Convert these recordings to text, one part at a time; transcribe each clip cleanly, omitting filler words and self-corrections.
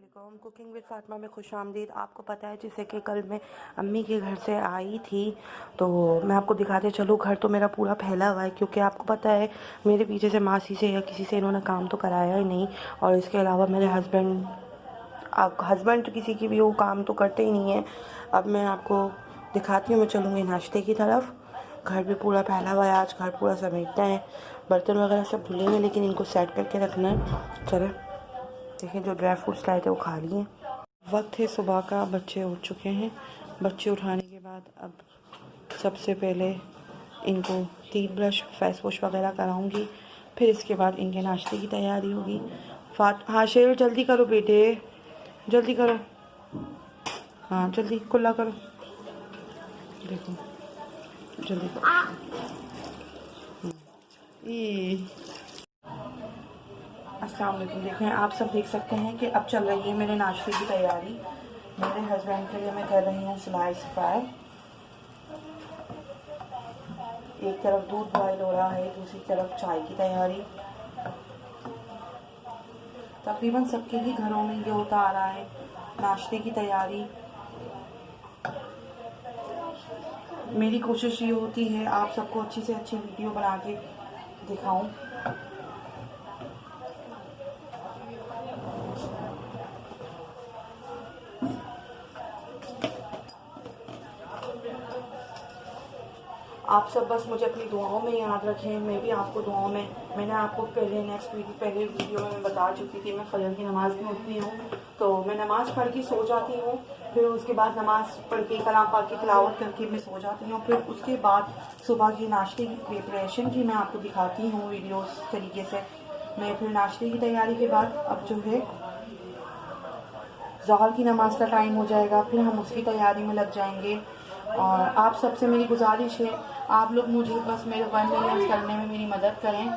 अस्सलामुअलैकुम। Cooking with Fatima में खुशामदीद। आपको पता है जैसे कि कल मैं अम्मी के घर से आई थी, तो मैं आपको दिखाते चलूँ। घर तो मेरा पूरा फैला हुआ है क्योंकि आपको पता है मेरे पीछे से मासी से या किसी से इन्होंने काम तो कराया ही नहीं। और इसके अलावा मेरे हस्बैंड तो किसी की भी वो काम तो करते ही नहीं है। अब मैं आपको दिखाती हूँ। मैं चलूँगी नाश्ते की तरफ। घर भी पूरा फैला हुआ है, आज घर पूरा समेटना है। बर्तन वगैरह सब धुले हैं लेकिन इनको सेट करके रखना है। चलें देखें, जो ड्राई फ्रूट्स लाए थे वो खा लिए। वक्त है सुबह का, बच्चे उठ चुके हैं। बच्चे उठाने के बाद अब सबसे पहले इनको टीथ ब्रश, फेस वॉश वगैरह कराऊंगी। फिर इसके बाद इनके नाश्ते की तैयारी होगी। हाँ शेर, जल्दी करो बेटे, जल्दी करो। हाँ जल्दी कुल्ला करो, देखो जल्दी करो। ये अस्सलाम वालेकुम। देखें, आप सब देख सकते हैं कि अब चल रही है मेरे नाश्ते की तैयारी। मेरे हस्बैंड के लिए मैं कर रही हूँ स्लाइस फ्राई। एक तरफ दूध बॉयल हो रहा है, दूसरी तरफ चाय की तैयारी। तकरीबन सबके ही घरों में ये होता आ रहा है, नाश्ते की तैयारी। मेरी कोशिश ये होती है आप सबको अच्छी से अच्छी वीडियो बना के दिखाऊं। आप सब बस मुझे अपनी दुआओं में याद रखें, मैं भी आपको दुआओं में। मैंने आपको पहले वीडियो में बता चुकी थी, मैं फजर की नमाज़ में उठती हूँ तो मैं नमाज़ पढ़ के सो जाती हूँ। फिर उसके बाद नमाज़ पढ़ के कलाम पाक की तिलावत करके मैं सो जाती हूँ। फिर उसके बाद सुबह की नाश्ते की प्रिपरेशन की मैं आपको दिखाती हूँ वीडियोस तरीके से। मैं फिर नाश्ते की तैयारी के बाद अब जो है ज़ोहर की नमाज़ का टाइम हो जाएगा, फिर हम उसकी तैयारी में लग जाएंगे। और आप सबसे मेरी गुजारिश है, आप लोग मुझे बस मेरे 1 मिलियन करने में मेरी मदद करें।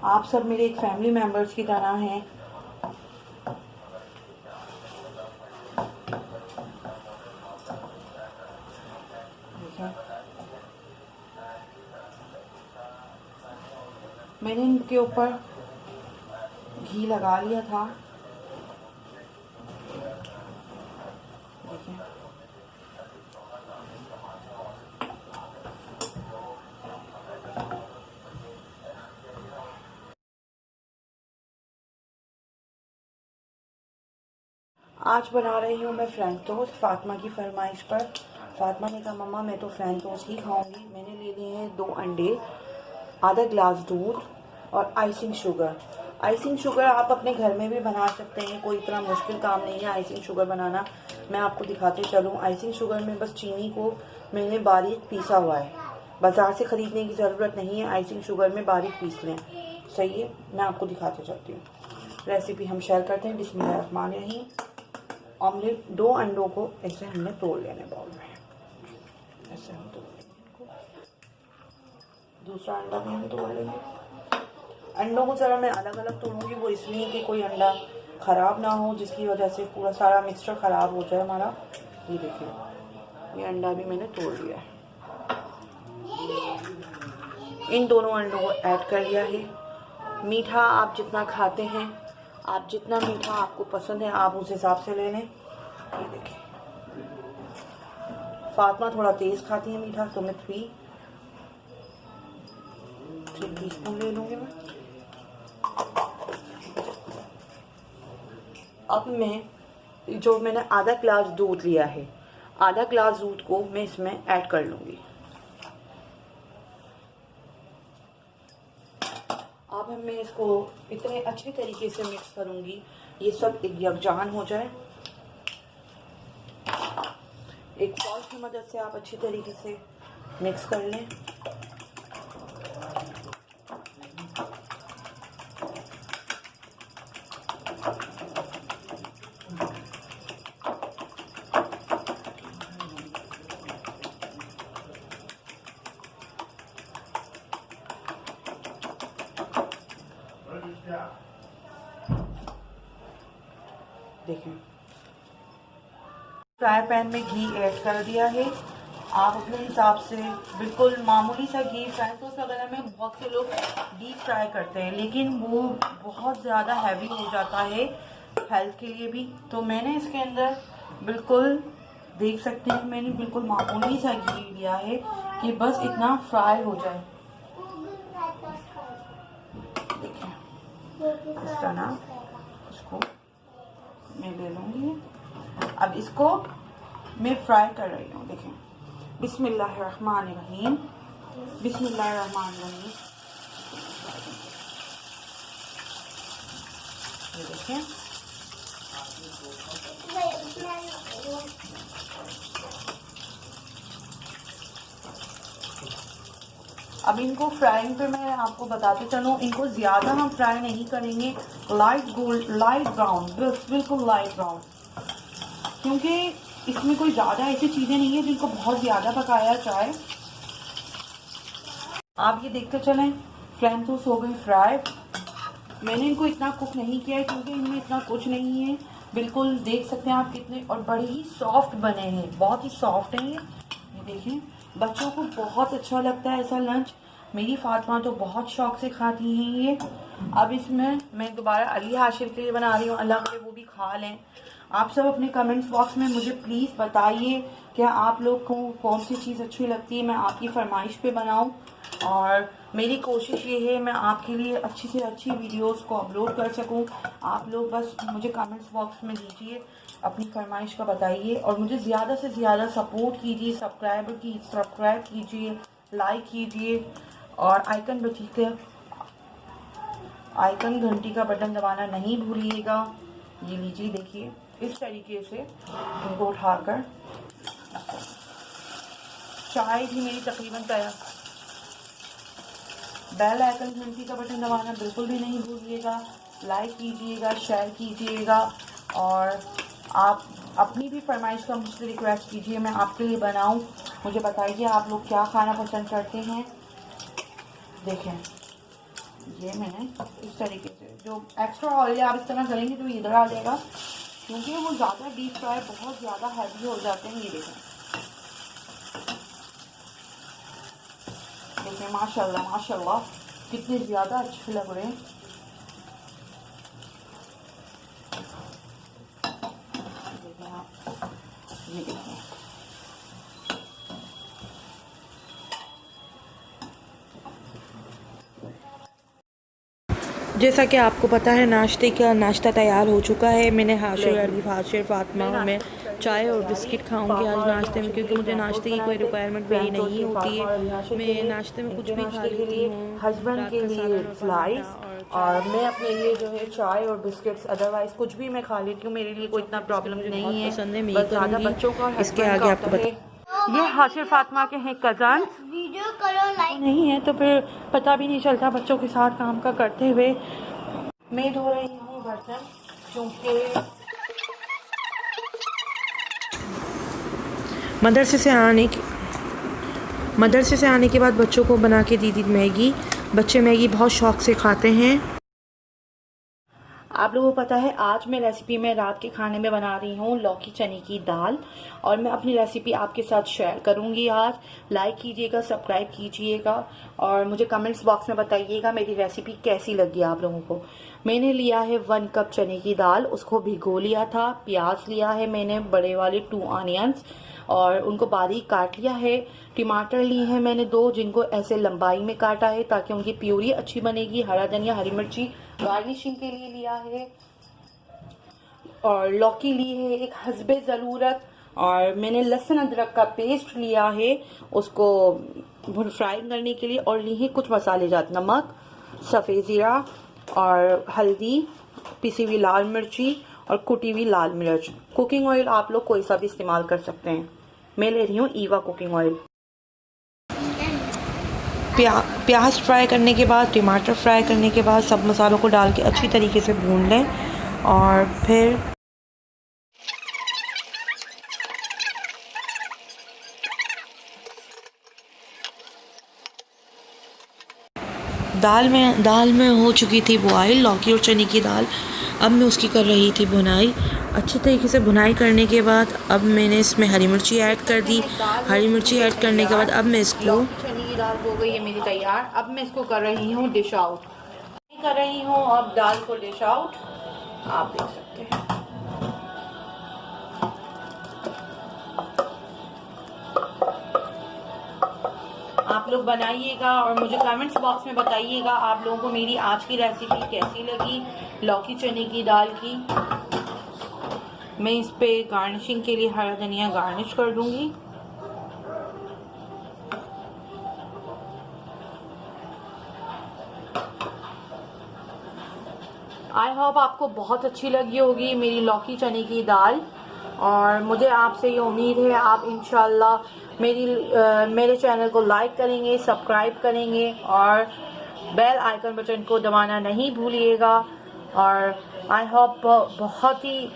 आप सब मेरे एक फैमिली मेम्बर्स की तरह हैं। मैंने इनके ऊपर घी लगा लिया था। देखिए आज बना रही हूँ मैं फ्रेंच टोस्ट फातिमा की फरमाइश पर। फातिमा ने कहा मम्मा मैं तो फ्रेंच टोस्ट ही खाऊंगी। मैंने ले लिए हैं 2 अंडे, आधा ग्लास दूध और आइसिंग शुगर। आइसिंग शुगर आप अपने घर में भी बना सकते हैं, कोई इतना मुश्किल काम नहीं है आइसिंग शुगर बनाना। मैं आपको दिखाते चलूँ। आइसिंग शुगर में बस चीनी को मैंने बारीक पीसा हुआ है, बाज़ार से ख़रीदने की ज़रूरत नहीं है। आइसिंग शुगर में बारीक पीस लें, सही है। मैं आपको दिखाते चलती हूँ, रेसिपी हम शेयर करते हैं। बिस्मिल्लाहिर्रहमानिर्रहीम। ऑमलेट 2 अंडों को ऐसे हमने तोड़ लेने बाउल में, ऐसे हम तोड़ लेंगे। दूसरा अंडा भी हम तोड़ लेंगे। अंडों को ज़रा मैं अलग अलग तोड़ूंगी, वो इसलिए कि कोई अंडा ख़राब ना हो, जिसकी वजह से पूरा सारा मिक्सचर ख़राब हो जाए हमारा। ये देखिए, ये अंडा भी मैंने तोड़ लिया है। इन दोनों अंडों को ऐड कर लिया है। मीठा आप जितना खाते हैं, आप जितना मीठा आपको पसंद है आप उस हिसाब से ले लें। ये देखिए, फातिमा थोड़ा तेज़ खाती है मीठा, तो मैं 3 टीस्पून ले लूँगी मैं। अब मैं जो मैंने आधा ग्लास दूध लिया है, आधा ग्लास दूध को मैं इसमें ऐड कर लूँगी। अब मैं इसको इतने अच्छी तरीके से मिक्स करूँगी ये सब एक यकजान हो जाए। एक फॉल्ट की मदद से आप अच्छी तरीके से मिक्स कर लें। देखें, फ्राई पैन में घी ऐड कर दिया है। आप अपने हिसाब से बिल्कुल मामूली सा घी, फ्राई टोस्ट वगैरह में बहुत से लोग डीप फ्राई करते हैं, लेकिन वो बहुत ज़्यादा हैवी हो जाता है हेल्थ के लिए भी। तो मैंने इसके अंदर बिल्कुल देख सकते हैं, मैंने बिल्कुल मामूली सा घी लिया है कि बस इतना फ्राई हो जाए। देखिए इस तरह इसको मैं ले लूँगी। अब इसको मैं फ्राई कर रही हूँ। देखें, बिस्मिल्लाहिर्रहमानिर्रहीम, बिस्मिल्लाहिर्रहमानिर्रहीम। ये देखें, अब इनको फ्राइंग पे मैं आपको बताते चलूँ, इनको ज़्यादा हम फ्राई नहीं करेंगे, लाइट गोल्ड, लाइट ब्राउन, बिल्कुल लाइट ब्राउन, क्योंकि इसमें कोई ज़्यादा ऐसी चीज़ें नहीं है जिनको बहुत ज़्यादा पकाया जाए। आप ये देखते चलें, फ्लैम टोस्ट हो गई फ्राई। मैंने इनको इतना कुक नहीं किया है क्योंकि इनमें इतना कुछ नहीं है। बिल्कुल देख सकते हैं आप कितने, और बड़े ही सॉफ्ट बने हैं, बहुत ही सॉफ्ट हैं ये देखें। बच्चों को बहुत अच्छा लगता है ऐसा लंच। मेरी फातिमा तो बहुत शौक से खाती हैं ये। अब इसमें मैं दोबारा अली हाशिर के लिए बना रही हूँ, अल्लाह करे वो भी खा लें। आप सब अपने कमेंट्स बॉक्स में मुझे प्लीज़ बताइए कि आप लोग को कौन सी चीज़ अच्छी लगती है, मैं आपकी फरमाइश पे बनाऊं। और मेरी कोशिश ये है मैं आपके लिए अच्छी से अच्छी वीडियोस को अपलोड कर सकूं। आप लोग बस मुझे कमेंट्स बॉक्स में दीजिए, अपनी फरमाइश का बताइए और मुझे ज़्यादा से ज़्यादा सपोर्ट कीजिए। सब्सक्राइब कीजिए, लाइक कीजिए और आइकन घंटी का बटन दबाना नहीं भूलिएगा। ये लीजिए, देखिए इस तरीके से इनको उठाकर। चाय भी मेरी तकरीबन तैयार। बेल आइकन घंटी का बटन दबाना बिल्कुल भी नहीं भूलिएगा। लाइक कीजिएगा, शेयर कीजिएगा और आप अपनी भी फरमाइश का मुझसे रिक्वेस्ट कीजिए, मैं आपके लिए बनाऊं। मुझे बताइए आप लोग क्या खाना पसंद करते हैं। देखें, ये मैंने इस तरीके से, जो एक्स्ट्रा ऑयल आप इस तरह करेंगे तो इधर आ जाएगा, क्योंकि वो ज़्यादा डीप फ्राई बहुत ज़्यादा हैवी हो जाते हैं। ये देखें, देखिए माशाल्लाह माशाल्लाह कितने ज़्यादा अच्छे लग रहे हैं। देखिए आप, ये देखिए जैसा कि आपको पता है नाश्ता तैयार हो चुका है। मैंने हाशिर फातिमा में चाय और बिस्किट खाऊंगी आज नाश्ते में, क्योंकि मुझे नाश्ते की कोई रिक्वायरमेंट मेरी नहीं होती है। मैं नाश्ते में कुछ भी खा लेती हूँ। हस्बैंड के लिए स्लाइस और मैं अपने लिए जो है चाय और बिस्किट्स, अदरवाइज कुछ भी मैं खा लेती हूँ, मेरे लिए कोई इतना प्रॉब्लम नहीं है। पसंद है, मैं बस ज़्यादा बच्चों का इसके आगे आपको बता। ये हाशिर फातिमा के हैं कज़न, वीडियो करो लाइक नहीं है तो फिर पता भी नहीं चलता बच्चों के साथ काम का करते हुए। मैं धो रही हूँ बर्तन, क्योंकि मदरसे से आने के बाद बच्चों को बना के दी मैगी। बच्चे मैगी बहुत शौक से खाते हैं। आप लोगों को पता है आज मैं रेसिपी में रात के खाने में बना रही हूँ लौकी चने की दाल, और मैं अपनी रेसिपी आपके साथ शेयर करूँगी आज। लाइक कीजिएगा, सब्सक्राइब कीजिएगा और मुझे कमेंट्स बॉक्स में बताइएगा मेरी रेसिपी कैसी लगी आप लोगों को। मैंने लिया है 1 कप चने की दाल, उसको भिगो लिया था। प्याज लिया है मैंने बड़े वाले 2 ऑनियंस और उनको बारीक काट लिया है। टमाटर लिए हैं मैंने 2, जिनको ऐसे लंबाई में काटा है ताकि उनकी प्यूरी अच्छी बनेगी। हरा धनिया, हरी मिर्ची गार्निशिंग के लिए लिया है और लौकी ली है एक हस्बे ज़रूरत, और मैंने लहसुन अदरक का पेस्ट लिया है उसको फ्राई करने के लिए, और ली है कुछ मसाले जात, नमक, सफ़ेद ज़ीरा और हल्दी, पिसी हुई लाल मिर्ची और कुटी हुई लाल मिर्च। कुकिंग ऑयल आप लोग कोई सा भी इस्तेमाल कर सकते हैं। मैं ले रही हूँ ईवा कुकिंग ऑयल। प्याज फ्राई करने के बाद, टमाटर फ्राई करने के बाद सब मसालों को डाल के अच्छी तरीके से भून लें और फिर दाल में हो चुकी थी बॉयल लौकी और चने की दाल। अब मैं उसकी कर रही थी भुनाई। अच्छे तरीके से भुनाई करने के बाद अब मैंने इसमें हरी मिर्ची ऐड कर दी। हरी मिर्ची ऐड करने के बाद अब मैं इसको, चने की दाल हो गई है मेरी तैयार। अब मैं इसको कर रही हूँ डिश आउट, कर रही हूँ अब दाल को डिश आउट, आप देख सकते हैं। आप लोग बनाइएगा और मुझे कमेंट्स बॉक्स में बताइएगा आप लोगों को मेरी आज की रेसिपी कैसी लगी लौकी चने की दाल की। मैं इस पे गार्निशिंग के लिए हरा धनिया गार्निश कर दूंगी। आई होप आपको बहुत अच्छी लगी होगी मेरी लौकी चने की दाल, और मुझे आपसे ये उम्मीद है आप इंशाल्लाह मेरे चैनल को लाइक करेंगे, सब्सक्राइब करेंगे और बेल आइकन बटन को दबाना नहीं भूलिएगा। और आई होप बहुत ही